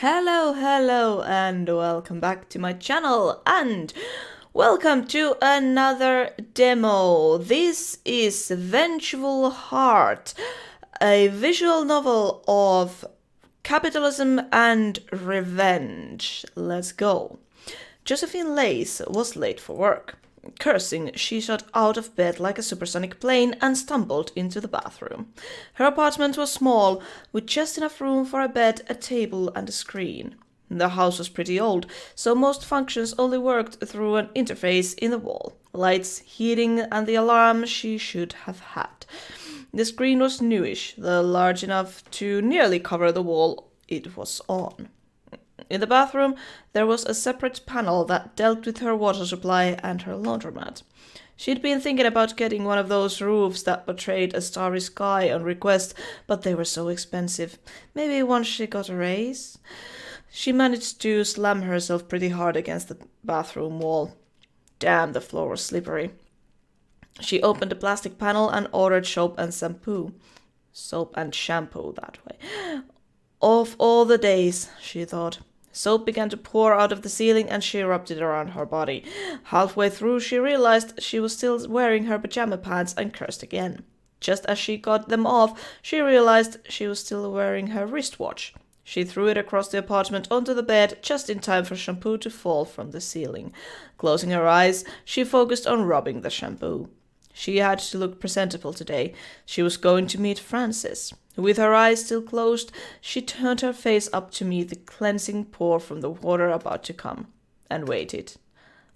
Hello, and welcome back to my channel, and welcome to another demo. This is Vengeful Heart, a visual novel of capitalism and revenge. Let's go. Josephine Lace was late for work. Cursing, she shot out of bed like a supersonic plane and stumbled into the bathroom. Her apartment was small, with just enough room for a bed, a table, and a screen. The house was pretty old, so most functions only worked through an interface in the wall. Lights, heating, and the alarm she should have had. The screen was newish, though large enough to nearly cover the wall it was on. In the bathroom, there was a separate panel that dealt with her water supply and her laundromat. She'd been thinking about getting one of those roofs that portrayed a starry sky on request, but they were so expensive. Maybe once she got a raise? She managed to slam herself pretty hard against the bathroom wall. Damn, the floor was slippery. She opened the plastic panel and ordered soap and shampoo. Soap and shampoo, that way. Of all the days, she thought. Soap began to pour out of the ceiling and she rubbed it around her body. Halfway through, she realized she was still wearing her pajama pants and cursed again. Just as she got them off, she realized she was still wearing her wristwatch. She threw it across the apartment onto the bed just in time for shampoo to fall from the ceiling. Closing her eyes, she focused on rubbing the shampoo. She had to look presentable today. She was going to meet Francis. With her eyes still closed, she turned her face up to meet the cleansing pour from the water about to come, and waited.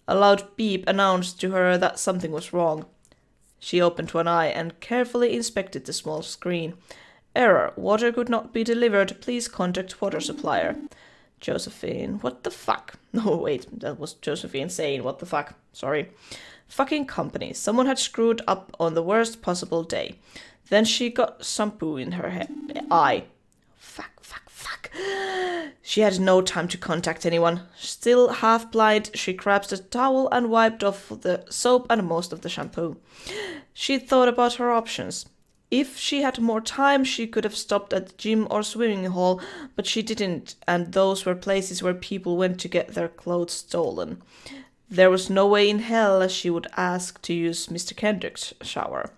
A loud beep announced to her that something was wrong. She opened one eye and carefully inspected the small screen. Error. Water could not be delivered. Please contact water supplier. Josephine. What the fuck? No, wait. That was Josephine saying what the fuck. Sorry. Fucking company. Someone had screwed up on the worst possible day. Then she got shampoo in her eye. Fuck. She had no time to contact anyone. Still half blind, she grabbed a towel and wiped off the soap and most of the shampoo. She thought about her options. If she had more time, she could have stopped at the gym or swimming hall, but she didn't, and those were places where people went to get their clothes stolen. There was no way in hell she would ask to use Mr. Kendrick's shower.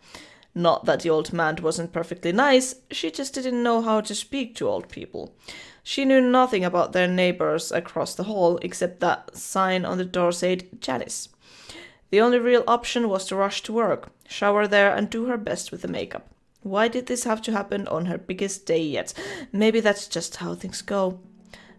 Not that the old man wasn't perfectly nice, she just didn't know how to speak to old people. She knew nothing about their neighbors across the hall, except that sign on the door said Janice. The only real option was to rush to work, shower there, and do her best with the makeup. Why did this have to happen on her biggest day yet? Maybe that's just how things go.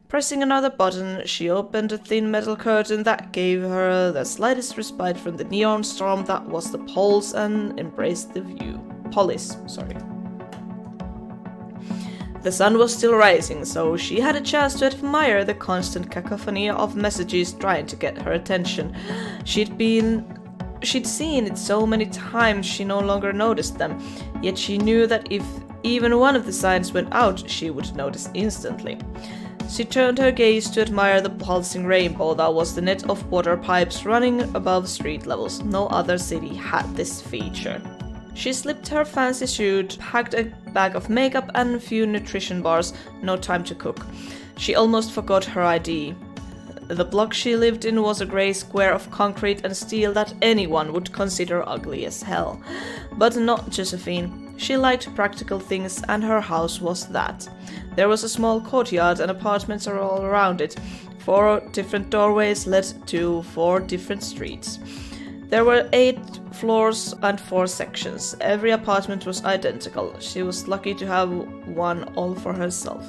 Pressing another button, she opened a thin metal curtain that gave her the slightest respite from the neon storm that was the poles and embraced the view. Police. The sun was still rising, so she had a chance to admire the constant cacophony of messages trying to get her attention. She'd seen it so many times she no longer noticed them, yet she knew that if even one of the signs went out, she would notice instantly. She turned her gaze to admire the pulsing rainbow that was the net of water pipes running above street levels. No other city had this feature. She slipped her fancy suit, packed a bag of makeup and a few nutrition bars. No time to cook. She almost forgot her ID. The block she lived in was a grey square of concrete and steel that anyone would consider ugly as hell. But not Josephine. She liked practical things, and her house was that. There was a small courtyard and apartments are all around it. 4 different doorways led to 4 different streets. There were 8 floors and 4 sections. Every apartment was identical. She was lucky to have one all for herself.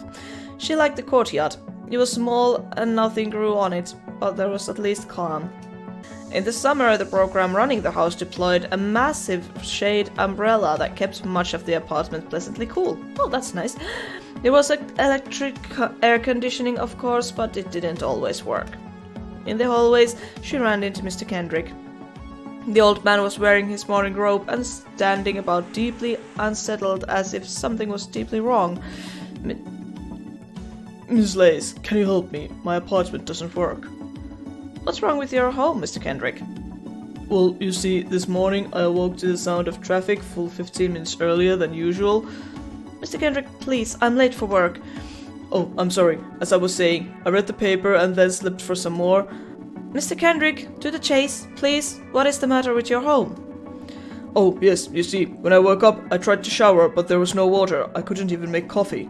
She liked the courtyard. It was small and nothing grew on it, but there was at least calm. In the summer, the program running the house deployed a massive shade umbrella that kept much of the apartment pleasantly cool. Oh, that's nice. There was electric air conditioning, of course, but it didn't always work. In the hallways, she ran into Mr. Kendrick. The old man was wearing his morning robe and standing about deeply unsettled as if something was deeply wrong. Miss Lace, can you help me? My apartment doesn't work. What's wrong with your home, Mr. Kendrick? Well, you see, this morning I awoke to the sound of traffic full 15 minutes earlier than usual. Mr. Kendrick, please, I'm late for work. Oh, I'm sorry. As I was saying, I read the paper and then slipped for some more. Mr. Kendrick, to the chase, please. What is the matter with your home? Oh, yes, you see, when I woke up, I tried to shower, but there was no water. I couldn't even make coffee.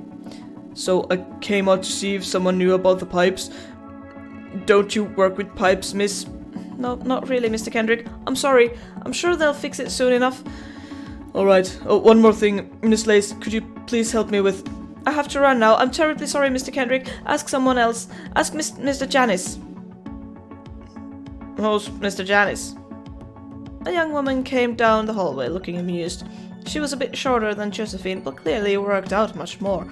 So I came out to see if someone knew about the pipes. Don't you work with pipes, miss? No, not really, Mr. Kendrick. I'm sorry. I'm sure they'll fix it soon enough. Alright. Oh, one more thing. Miss Lace, could you please help me with... I have to run now. I'm terribly sorry, Mr. Kendrick. Ask someone else. Ask Mr. Janice. Who's Mr. Janice? A young woman came down the hallway looking amused. She was a bit shorter than Josephine, but clearly worked out much more.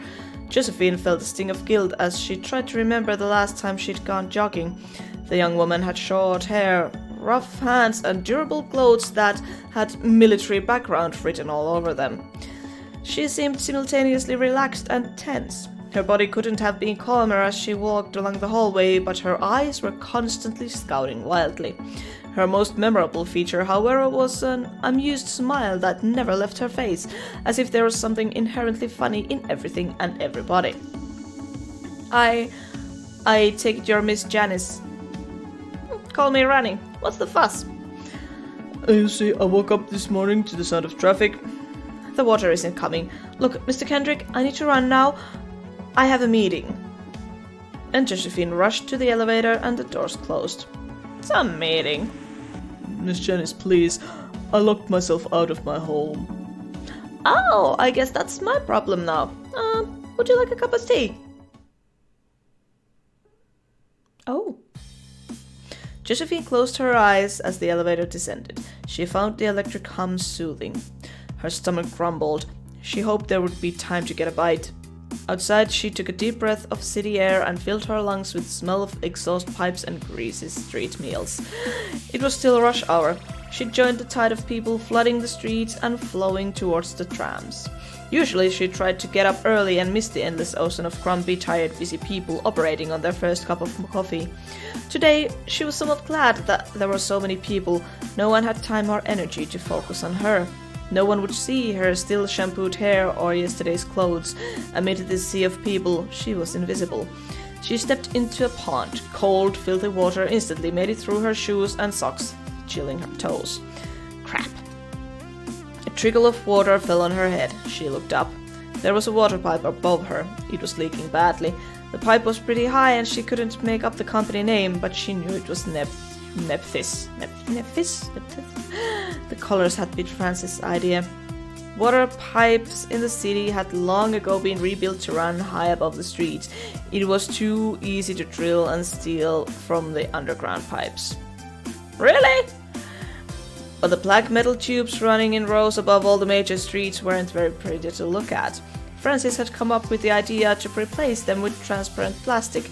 Josephine felt a sting of guilt as she tried to remember the last time she'd gone jogging. The young woman had short hair, rough hands, and durable clothes that had military background written all over them. She seemed simultaneously relaxed and tense. Her body couldn't have been calmer as she walked along the hallway, but her eyes were constantly scouting wildly. Her most memorable feature, however, was an amused smile that never left her face, as if there was something inherently funny in everything and everybody. I take it you're Miss Janice. Call me Rani. What's the fuss? You see, I woke up this morning to the sound of traffic. The water isn't coming. Look, Mr. Kendrick, I need to run now. I have a meeting. And Josephine rushed to the elevator and the doors closed. Some meeting. Miss Janice, please. I locked myself out of my home. Oh, I guess that's my problem now. Would you like a cup of tea? Oh. Josephine closed her eyes as the elevator descended. She found the electric hum soothing. Her stomach grumbled. She hoped there would be time to get a bite. Outside, she took a deep breath of city air and filled her lungs with the smell of exhaust pipes and greasy street meals. It was still rush hour. She joined the tide of people flooding the streets and flowing towards the trams. Usually, she tried to get up early and miss the endless ocean of grumpy, tired, busy people operating on their first cup of coffee. Today, she was somewhat glad that there were so many people. No one had time or energy to focus on her. No one would see her still shampooed hair or yesterday's clothes. Amid this sea of people, she was invisible. She stepped into a pond. Cold, filthy water instantly made it through her shoes and socks, chilling her toes. Crap. A trickle of water fell on her head. She looked up. There was a water pipe above her. It was leaking badly. The pipe was pretty high and she couldn't make up the company name, but she knew it was Nephthys. The colors had been Francis' idea. Water pipes in the city had long ago been rebuilt to run high above the streets. It was too easy to drill and steal from the underground pipes. Really? But the black metal tubes running in rows above all the major streets weren't very pretty to look at. Francis had come up with the idea to replace them with transparent plastic.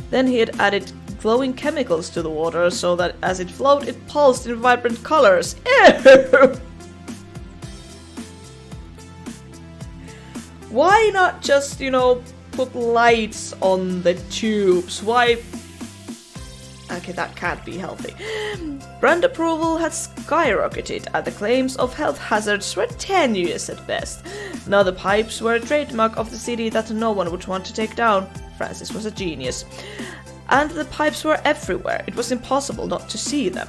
Then he had added glowing chemicals to the water so that as it flowed, it pulsed in vibrant colors. Ew! Why not just, put lights on the tubes? Why? Okay, that can't be healthy. Brand approval had skyrocketed, and the claims of health hazards were tenuous at best. Now the pipes were a trademark of the city that no one would want to take down. Francis was a genius. And the pipes were everywhere. It was impossible not to see them.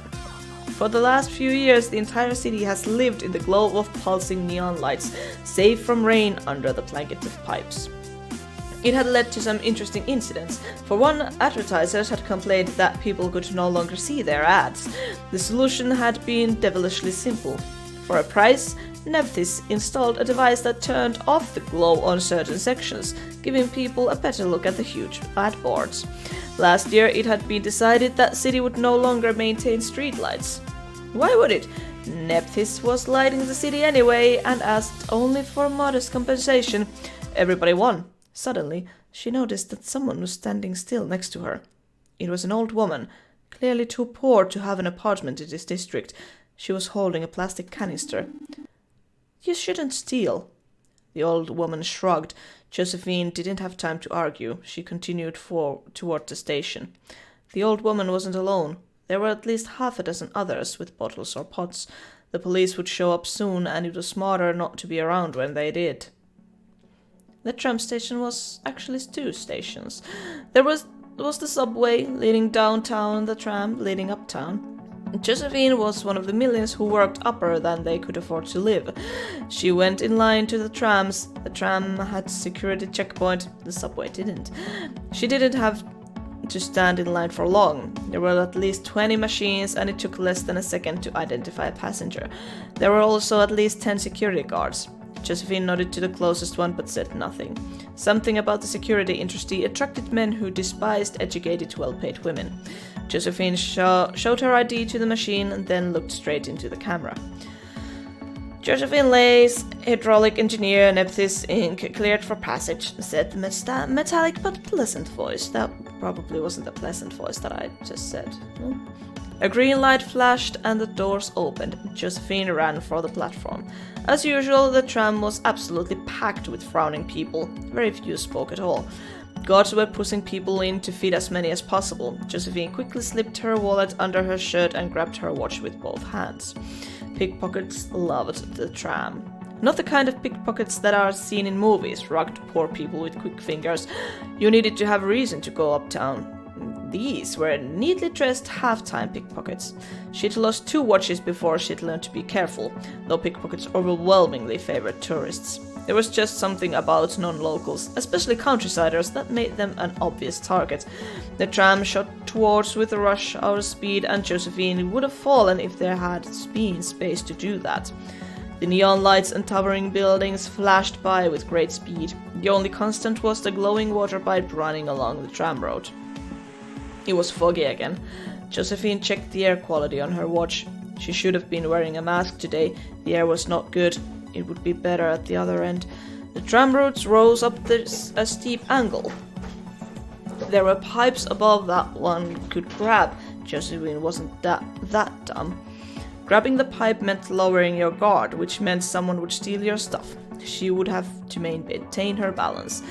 For the last few years, the entire city has lived in the glow of pulsing neon lights, safe from rain under the blanket of pipes. It had led to some interesting incidents. For one, advertisers had complained that people could no longer see their ads. The solution had been devilishly simple. For a price, Nephthys installed a device that turned off the glow on certain sections, giving people a better look at the huge ad boards. Last year, it had been decided that city would no longer maintain streetlights. Why would it? Nephthys was lighting the city anyway and asked only for modest compensation. Everybody won. Suddenly, she noticed that someone was standing still next to her. It was an old woman, clearly too poor to have an apartment in this district. She was holding a plastic canister. You shouldn't steal. The old woman shrugged. Josephine didn't have time to argue. She continued toward the station. The old woman wasn't alone. There were at least half a dozen others with bottles or pots. The police would show up soon, and it was smarter not to be around when they did. The tram station was actually two stations. There was the subway leading downtown, the tram leading uptown. Josephine was one of the millions who worked upper than they could afford to live. She went in line to the trams. The tram had security checkpoint, the subway didn't. She didn't have to stand in line for long. There were at least 20 machines and it took less than a second to identify a passenger. There were also at least 10 security guards. Josephine nodded to the closest one but said nothing. Something about the security industry attracted men who despised educated, well-paid women. Josephine showed her ID to the machine and then looked straight into the camera. Josephine Lace, hydraulic engineer, Nephthys Inc., cleared for passage, said the metallic but pleasant voice. That probably wasn't the pleasant voice that I just said. No? A green light flashed and the doors opened. Josephine ran for the platform. As usual, the tram was absolutely packed with frowning people. Very few spoke at all. Guards were pushing people in to feed as many as possible. Josephine quickly slipped her wallet under her shirt and grabbed her watch with both hands. Pickpockets loved the tram. Not the kind of pickpockets that are seen in movies, rugged poor people with quick fingers. You needed to have reason to go uptown. These were neatly dressed half-time pickpockets. She'd lost 2 watches before she'd learned to be careful, though pickpockets overwhelmingly favored tourists. There was just something about non-locals, especially countrysiders, that made them an obvious target. The tram shot towards with a rush out of speed, and Josephine would have fallen if there had been space to do that. The neon lights and towering buildings flashed by with great speed. The only constant was the glowing water pipe running along the tram road. It was foggy again. Josephine checked the air quality on her watch. She should have been wearing a mask today. The air was not good. It would be better at the other end. The tram roads rose up a steep angle. There were pipes above that one could grab. Josephine wasn't that dumb. Grabbing the pipe meant lowering your guard, which meant someone would steal your stuff. She would have to maintain her balance.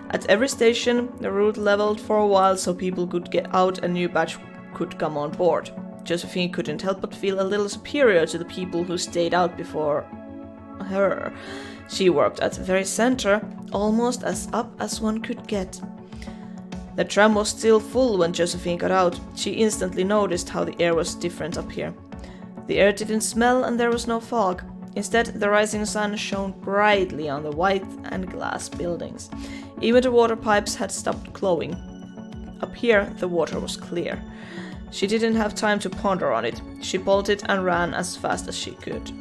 At every station, the route leveled for a while so people could get out and a new batch could come on board. Josephine couldn't help but feel a little superior to the people who stayed out before her. She worked at the very center, almost as up as one could get. The tram was still full when Josephine got out. She instantly noticed how the air was different up here. The air didn't smell and there was no fog. Instead, the rising sun shone brightly on the white and glass buildings. Even the water pipes had stopped glowing. Up here, the water was clear. She didn't have time to ponder on it. She bolted and ran as fast as she could.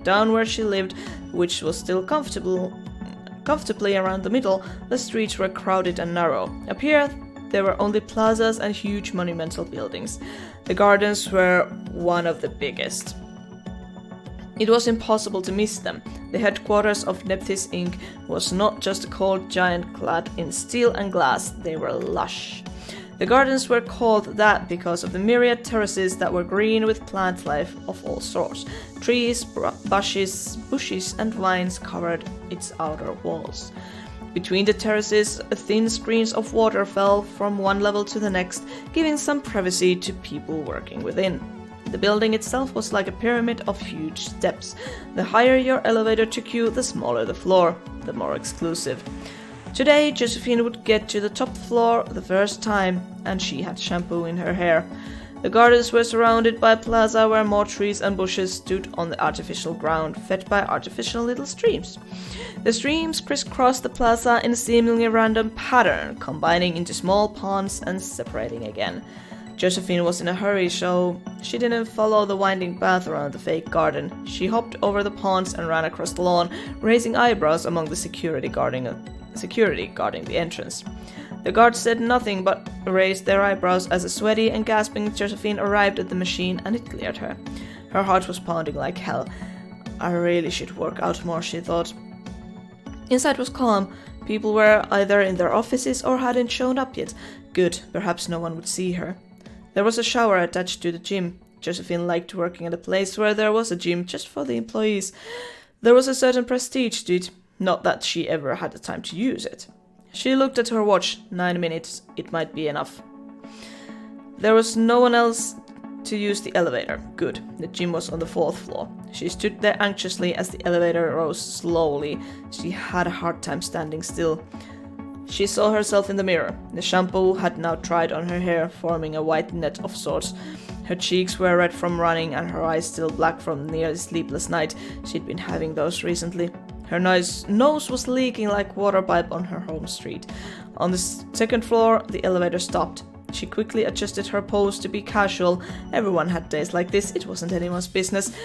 Down where she lived, which was still comfortably around the middle, the streets were crowded and narrow. Up here, there were only plazas and huge monumental buildings. The gardens were one of the biggest. It was impossible to miss them. The headquarters of Nephthys Inc. was not just a cold giant clad in steel and glass, they were lush. The gardens were called that because of the myriad terraces that were green with plant life of all sorts. Trees, bushes and vines covered its outer walls. Between the terraces, thin screens of water fell from one level to the next, giving some privacy to people working within. The building itself was like a pyramid of huge steps. The higher your elevator took you, the smaller the floor, the more exclusive. Today, Josephine would get to the top floor the first time, and she had shampoo in her hair. The gardens were surrounded by a plaza where more trees and bushes stood on the artificial ground, fed by artificial little streams. The streams crisscrossed the plaza in a seemingly random pattern, combining into small ponds and separating again. Josephine was in a hurry, so she didn't follow the winding path around the fake garden. She hopped over the ponds and ran across the lawn, raising eyebrows among the security guarding the entrance. The guards said nothing but raised their eyebrows as a sweaty and gasping Josephine arrived at the machine and it cleared her. Her heart was pounding like hell. I really should work out more, she thought. Inside was calm. People were either in their offices or hadn't shown up yet. Good, perhaps no one would see her. There was a shower attached to the gym. Josephine liked working at a place where there was a gym just for the employees. There was a certain prestige to it, not that she ever had the time to use it. She looked at her watch. 9 minutes, it might be enough. There was no one else to use the elevator. Good, the gym was on the 4th floor. She stood there anxiously as the elevator rose slowly. She had a hard time standing still. She saw herself in the mirror. The shampoo had now dried on her hair, forming a white net of sorts. Her cheeks were red from running and her eyes still black from the nearly sleepless night. She'd been having those recently. Her nose was leaking like water pipe on her home street. On the second floor, the elevator stopped. She quickly adjusted her pose to be casual. Everyone had days like this. It wasn't anyone's business.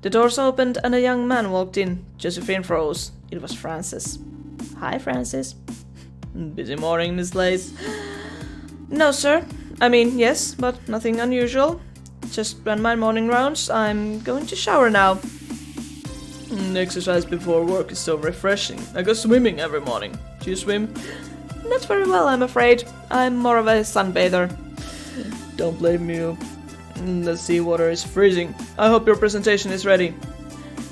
The doors opened and a young man walked in. Josephine froze. It was Francis. Hi, Francis. Busy morning, Miss Lace? No, sir. I mean, yes, but nothing unusual. Just ran my morning rounds. I'm going to shower now. Exercise before work is so refreshing. I go swimming every morning. Do you swim? Not very well, I'm afraid. I'm more of a sunbather. Don't blame you. The seawater is freezing. I hope your presentation is ready.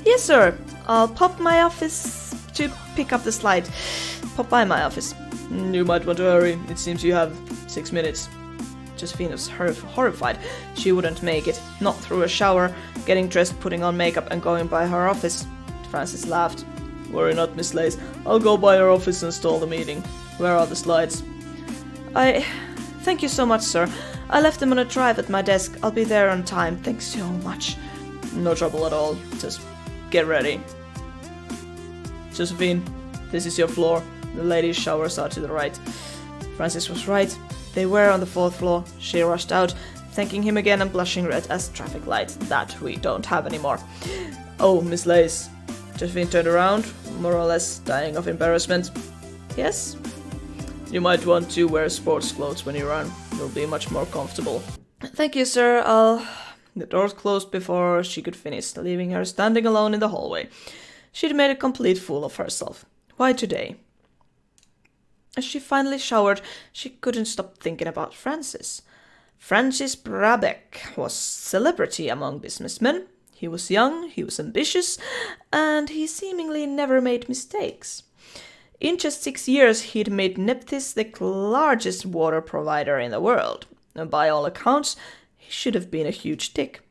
Yes, sir. I'll pop my office to pick up the slide. Pop by my office. You might want to hurry. It seems you have 6 minutes. Josephine was horrified. She wouldn't make it. Not through a shower, getting dressed, putting on makeup and going by her office. Francis laughed. Worry not, Miss Lace. I'll go by your office and stall the meeting. Where are the slides? Thank you so much, sir. I left them on a drive at my desk. I'll be there on time. Thanks so much. No trouble at all. Just get ready. Josephine, this is your floor. The ladies' showers are to the right. Francis was right. They were on the 4th floor. She rushed out, thanking him again and blushing red as traffic lights that we don't have anymore. Oh, Miss Lace. Josephine turned around, more or less dying of embarrassment. Yes? You might want to wear sports clothes when you run. You'll be much more comfortable. Thank you, sir. The doors closed before she could finish, leaving her standing alone in the hallway. She'd made a complete fool of herself. Why today? As she finally showered, she couldn't stop thinking about Francis. Francis Brabeck was celebrity among businessmen. He was young, he was ambitious, and he seemingly never made mistakes. In just 6 years, he'd made Nephthys the largest water provider in the world. And by all accounts, he should have been a huge dick.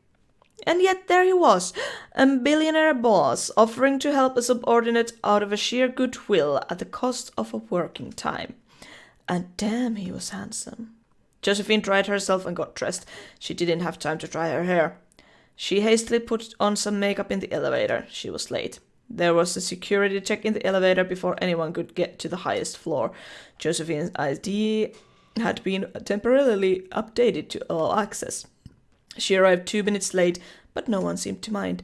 And yet there he was, a billionaire boss, offering to help a subordinate out of a sheer goodwill at the cost of a working time. And damn, he was handsome. Josephine dried herself and got dressed. She didn't have time to dry her hair. She hastily put on some makeup in the elevator. She was late. There was a security check in the elevator before anyone could get to the highest floor. Josephine's ID had been temporarily updated to all access. She arrived 2 minutes late, but no one seemed to mind.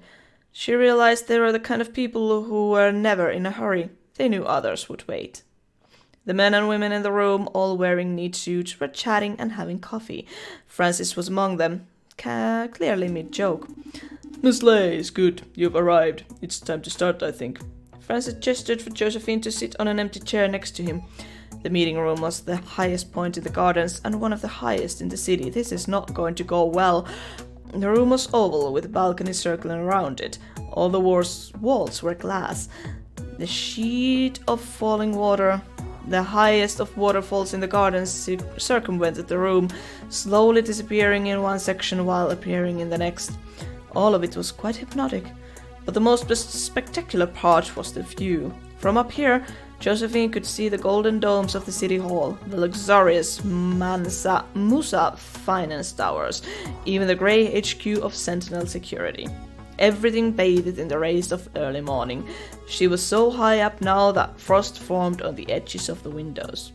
She realized they were the kind of people who were never in a hurry. They knew others would wait. The men and women in the room, all wearing neat suits, were chatting and having coffee. Francis was among them, clearly mid-joke. Miss Lace, good, you've arrived. It's time to start, I think. Francis gestured for Josephine to sit on an empty chair next to him. The meeting room was the highest point in the gardens and one of the highest in the city. This is not going to go well. The room was oval with balconies circling around it. All the walls were glass. The sheet of falling water, the highest of waterfalls in the gardens, circumvented the room, slowly disappearing in one section while appearing in the next. All of it was quite hypnotic. But the most spectacular part was the view. From up here, Josephine could see the golden domes of the city hall, the luxurious Musa finance towers, even the grey HQ of Sentinel Security. Everything bathed in the rays of early morning. She was so high up now that frost formed on the edges of the windows.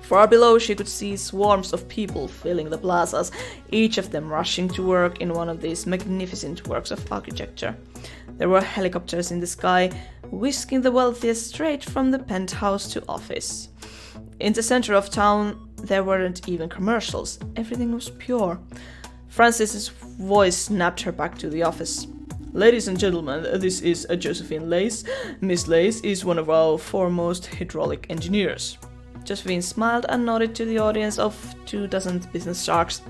Far below she could see swarms of people filling the plazas, each of them rushing to work in one of these magnificent works of architecture. There were helicopters in the sky, whisking the wealthiest straight from the penthouse to office. In the center of town, there weren't even commercials. Everything was pure. Francis's voice snapped her back to the office. Ladies and gentlemen, this is Josephine Lace. Miss Lace is one of our foremost hydraulic engineers. Josephine smiled and nodded to the audience of 24 business sharks.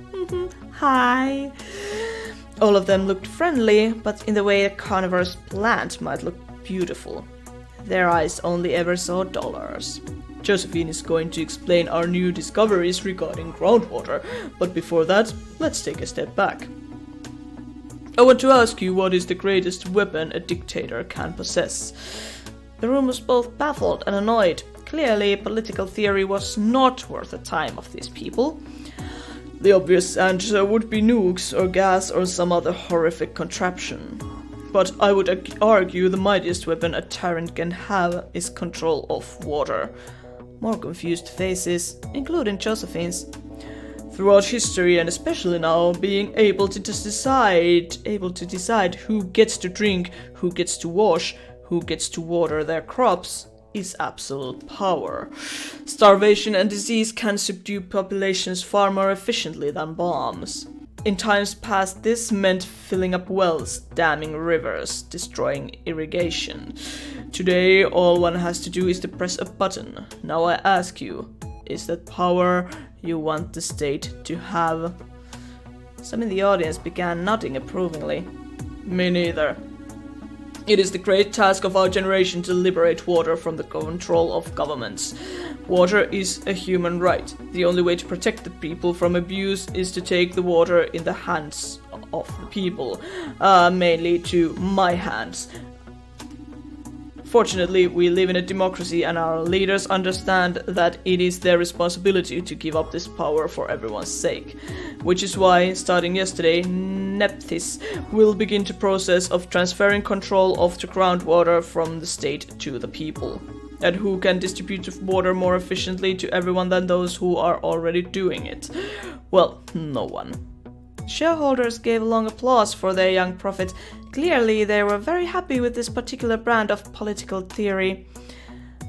Hi. All of them looked friendly, but in the way a carnivorous plant might look beautiful. Their eyes only ever saw dollars. Josephine is going to explain our new discoveries regarding groundwater, but before that, let's take a step back. I want to ask you, what is the greatest weapon a dictator can possess? The room was both baffled and annoyed. Clearly, political theory was not worth the time of these people. The obvious answer would be nukes or gas or some other horrific contraption. But I would argue the mightiest weapon a tyrant can have is control of water. More confused faces, including Josephine's. Throughout history, and especially now, being able to decide who gets to drink, who gets to wash, who gets to water their crops, is absolute power. Starvation and disease can subdue populations far more efficiently than bombs. In times past, this meant filling up wells, damming rivers, destroying irrigation. Today, all one has to do is to press a button. Now I ask you, is that power you want the state to have? Some in the audience began nodding approvingly. Me neither. It is the great task of our generation to liberate water from the control of governments. Water is a human right. The only way to protect the people from abuse is to take the water in the hands of the people, mainly to my hands. Fortunately, we live in a democracy and our leaders understand that it is their responsibility to give up this power for everyone's sake. Which is why, starting yesterday, Nephthys will begin the process of transferring control of the groundwater from the state to the people. And who can distribute the water more efficiently to everyone than those who are already doing it? Well, no one. Shareholders gave a long applause for their young prophet. Clearly, they were very happy with this particular brand of political theory.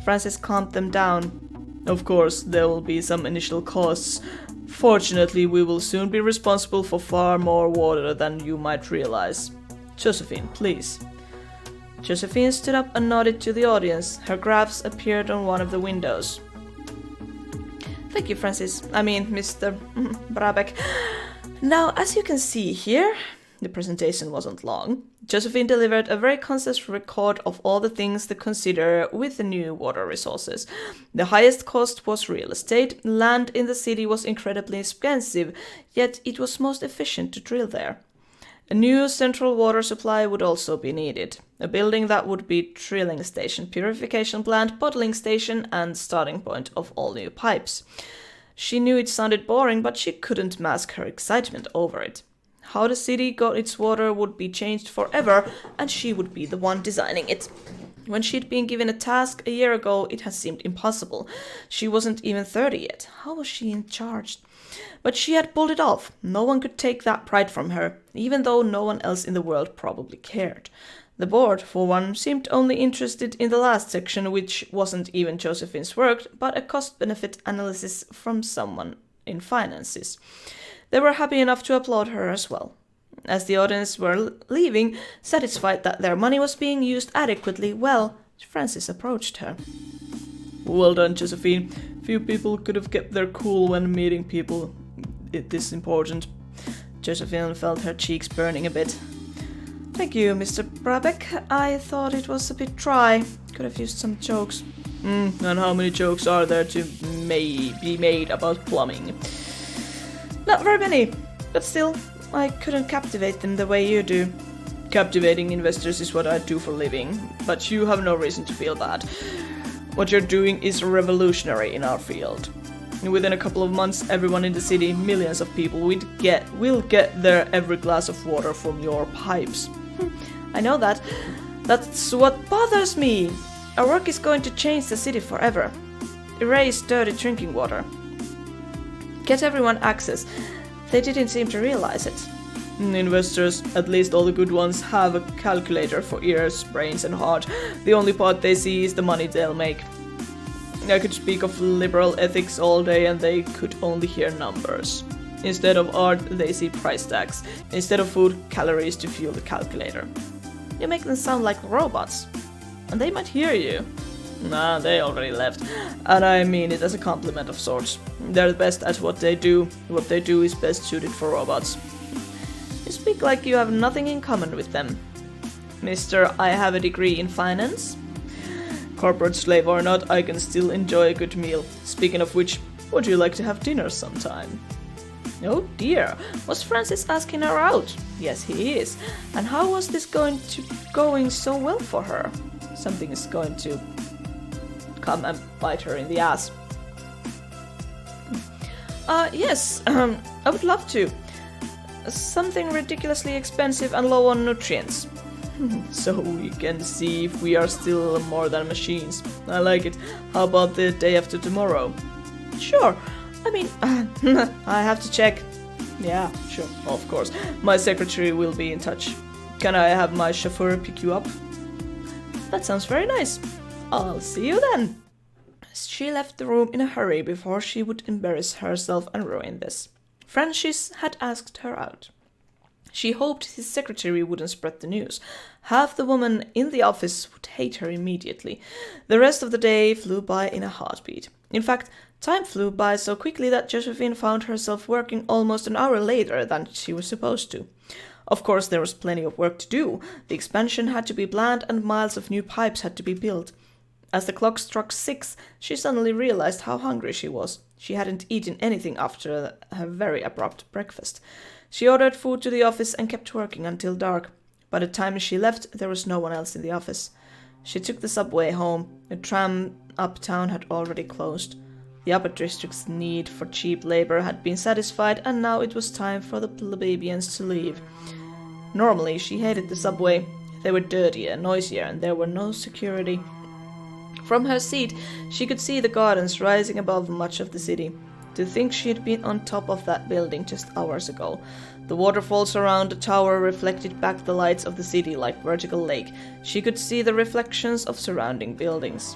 Francis calmed them down. Of course, there will be some initial costs. Fortunately, we will soon be responsible for far more water than you might realize. Josephine, please. Josephine stood up and nodded to the audience. Her graphs appeared on one of the windows. Thank you, Francis. I mean, Mr. Brabeck. Now, as you can see here, the presentation wasn't long. Josephine delivered a very concise record of all the things to consider with the new water resources. The highest cost was real estate. Land in the city was incredibly expensive, yet it was most efficient to drill there. A new central water supply would also be needed. A building that would be drilling station, purification plant, bottling station, and starting point of all new pipes. She knew it sounded boring, but she couldn't mask her excitement over it. How the city got its water would be changed forever, and she would be the one designing it. When she'd been given a task a year ago, it had seemed impossible. She wasn't even 30 yet. How was she in charge? But she had pulled it off. No one could take that pride from her, even though no one else in the world probably cared. The board, for one, seemed only interested in the last section, which wasn't even Josephine's work, but a cost-benefit analysis from someone in finances. They were happy enough to applaud her as well. As the audience were leaving, satisfied that their money was being used adequately, Francis approached her. Well done, Josephine. Few people could have kept their cool when meeting people this important. Josephine felt her cheeks burning a bit. Thank you, Mr. Brabeck. I thought it was a bit dry. Could have used some jokes. And how many jokes are there to be made about plumbing? Not very many, but still, I couldn't captivate them the way you do. Captivating investors is what I do for a living, but you have no reason to feel bad. What you're doing is revolutionary in our field. Within a couple of months, everyone in the city, millions of people, will get their every glass of water from your pipes. I know that. That's what bothers me. Our work is going to change the city forever. Erase dirty drinking water. Get everyone access. They didn't seem to realize it. Investors, at least all the good ones, have a calculator for ears, brains and heart. The only part they see is the money they'll make. I could speak of liberal ethics all day and they could only hear numbers. Instead of art, they see price tags. Instead of food, calories to fuel the calculator. You make them sound like robots. And they might hear you. Nah, they already left. And I mean it as a compliment of sorts. They're the best at what they do. What they do is best suited for robots. You speak like you have nothing in common with them. Mr. I have a degree in finance. Corporate slave or not, I can still enjoy a good meal. Speaking of which, would you like to have dinner sometime? Oh dear, was Francis asking her out? Yes, he is. And how was this going so well for her? Something is going to come and bite her in the ass. Yes, I would love to. Something ridiculously expensive and low on nutrients. So we can see if we are still more than machines. I like it. How about the day after tomorrow? Sure. I mean, I have to check. Yeah, sure, of course. My secretary will be in touch. Can I have my chauffeur pick you up? That sounds very nice. I'll see you then. She left the room in a hurry before she would embarrass herself and ruin this. Francis had asked her out. She hoped his secretary wouldn't spread the news. Half the women in the office would hate her immediately. The rest of the day flew by in a heartbeat. In fact, time flew by so quickly that Josephine found herself working almost an hour later than she was supposed to. Of course, there was plenty of work to do. The expansion had to be planned and miles of new pipes had to be built. As the clock struck 6, she suddenly realized how hungry she was. She hadn't eaten anything after her very abrupt breakfast. She ordered food to the office and kept working until dark. By the time she left, there was no one else in the office. She took the subway home. The tram uptown had already closed. The upper district's need for cheap labor had been satisfied, and now it was time for the plebeians to leave. Normally, she hated the subway. They were dirtier, noisier, and there were no security. From her seat, she could see the gardens rising above much of the city. To think she had been on top of that building just hours ago. The waterfalls around the tower reflected back the lights of the city like vertical lake. She could see the reflections of surrounding buildings.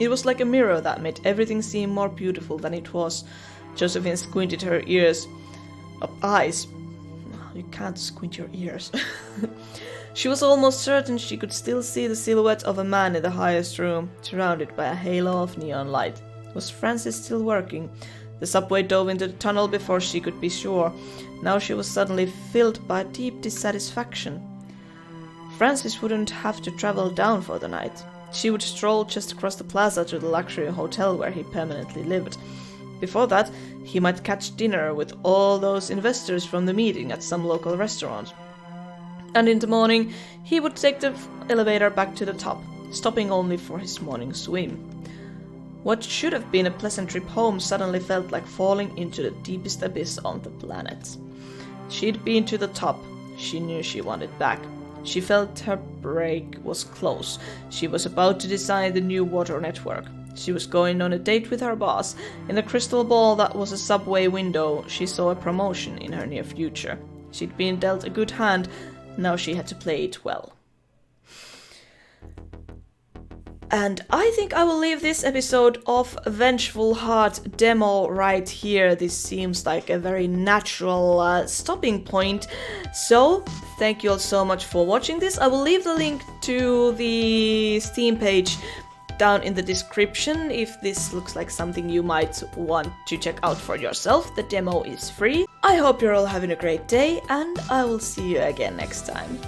It was like a mirror that made everything seem more beautiful than it was. Josephine squinted her eyes. You can't squint your ears. She was almost certain she could still see the silhouette of a man in the highest room, surrounded by a halo of neon light. Was Francis still working? The subway dove into the tunnel before she could be sure. Now she was suddenly filled by deep dissatisfaction. Francis wouldn't have to travel down for the night. She would stroll just across the plaza to the luxury hotel where he permanently lived. Before that, he might catch dinner with all those investors from the meeting at some local restaurant. And in the morning, he would take the elevator back to the top, stopping only for his morning swim. What should have been a pleasant trip home suddenly felt like falling into the deepest abyss on the planet. She'd been to the top. She knew she wanted back. She felt her break was close. She was about to design the new water network. She was going on a date with her boss. In the crystal ball that was a subway window, she saw a promotion in her near future. She'd been dealt a good hand. Now she had to play it well. And I think I will leave this episode of Vengeful Heart demo right here. This seems like a very natural stopping point. So, thank you all so much for watching this. I will leave the link to the Steam page down in the description if this looks like something you might want to check out for yourself. The demo is free. I hope you're all having a great day, and I will see you again next time.